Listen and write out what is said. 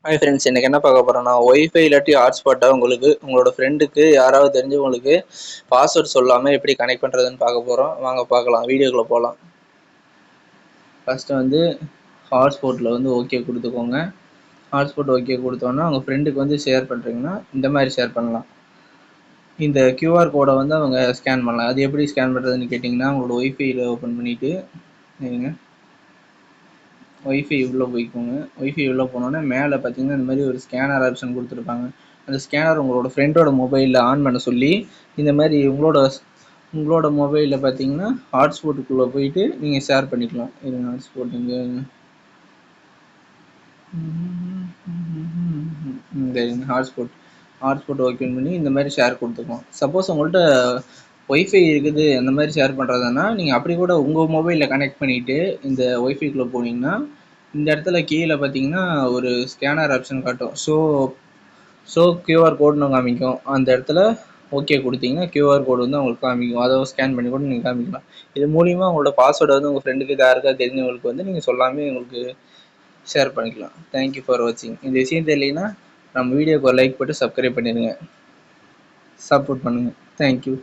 Hi friends, எனக்கு என்ன பார்க்க போகிறோன்னா, ஒய்ஃபை இல்லாட்டி ஹாட்ஸ்பாட்டை உங்களோட ஃப்ரெண்டுக்கு யாராவது தெரிஞ்சவங்களுக்கு பாஸ்வேர்ட் சொல்லாமல் எப்படி கனெக்ட் பண்ணுறதுன்னு பார்க்க போகிறோம். வாங்க பார்க்கலாம், வீடியோக்குள்ளே போகலாம். ஃபஸ்ட்டு ஹாட்ஸ்பாட்டில் ஓகே கொடுத்துக்கோங்க. ஹாட்ஸ்பாட் ஓகே கொடுத்தோன்னா உங்கள் ஃப்ரெண்டுக்கு ஷேர் பண்ணுறீங்கன்னா இந்த மாதிரி ஷேர் பண்ணலாம். இந்த கியூஆர் கோடை அவங்க ஸ்கேன் பண்ணலாம். அது எப்படி ஸ்கேன் பண்ணுறதுன்னு கேட்டிங்கன்னா, உங்களோட ஒய்ஃபையில் ஓப்பன் பண்ணிவிட்டு நீங்கள் ஒய்ஃபை உள்ளே போய்க்கோங்க. ஒய்ஃபை உள்ளே போனோன்னே மேலே பார்த்தீங்கன்னா இந்த மாதிரி ஒரு ஸ்கேனர் ஆப்ஷன் கொடுத்துருப்பாங்க. அந்த ஸ்கேனர் உங்களோட ஃப்ரெண்டோட மொபைலில் ஆன் பண்ண சொல்லி இந்த மாதிரி உங்களோட மொபைலில் பார்த்தீங்கன்னா ஹாட்ஸ்பாட்டுக்குள்ளே போயிட்டு நீங்கள் ஷேர் பண்ணிக்கலாம். இது ஹாட்ஸ்பாட் இந்த ஹாட்ஸ்பாட் ஓகே பண்ணி இந்த மாதிரி ஷேர் கொடுத்துக்கலாம். சப்போஸ் உங்கள்கிட்ட ஒய்ஃபை இருக்குது அந்த மாதிரி ஷேர் பண்ணுறதுன்னா நீங்கள் அப்படி கூட உங்கள் மொபைலில் கனெக்ட் பண்ணிவிட்டு இந்த ஒய்ஃபைக்குள்ளே போனீங்கன்னா இந்த இடத்துல கீழே பார்த்தீங்கன்னா ஒரு ஸ்கேனர் ஆப்ஷன் காட்டும். ஸோ கியூஆர் கோடுன்னு காமிக்கும். அந்த இடத்துல ஓகே கொடுத்தீங்கன்னா கியூஆர் கோடு அவங்களுக்கு காமிக்கும். அதை ஸ்கேன் பண்ணி கூட நீங்கள் காமிக்கலாம். இது மூலிமா உங்களோட பாஸ்வேர்டை உங்கள் ஃப்ரெண்டுக்கு யாருக்காவது தெரிஞ்சவங்களுக்கு நீங்கள் சொல்லாமல் உங்களுக்கு ஷேர் பண்ணிக்கலாம். தேங்க்யூ ஃபார் வாட்சிங். இந்த விஷயம் தெரியலைன்னா நம்ம வீடியோக்கு ஒரு லைக் போட்டு சப்ஸ்கிரைப் பண்ணிடுங்க, சப்போர்ட் பண்ணுங்கள். தேங்க்யூ.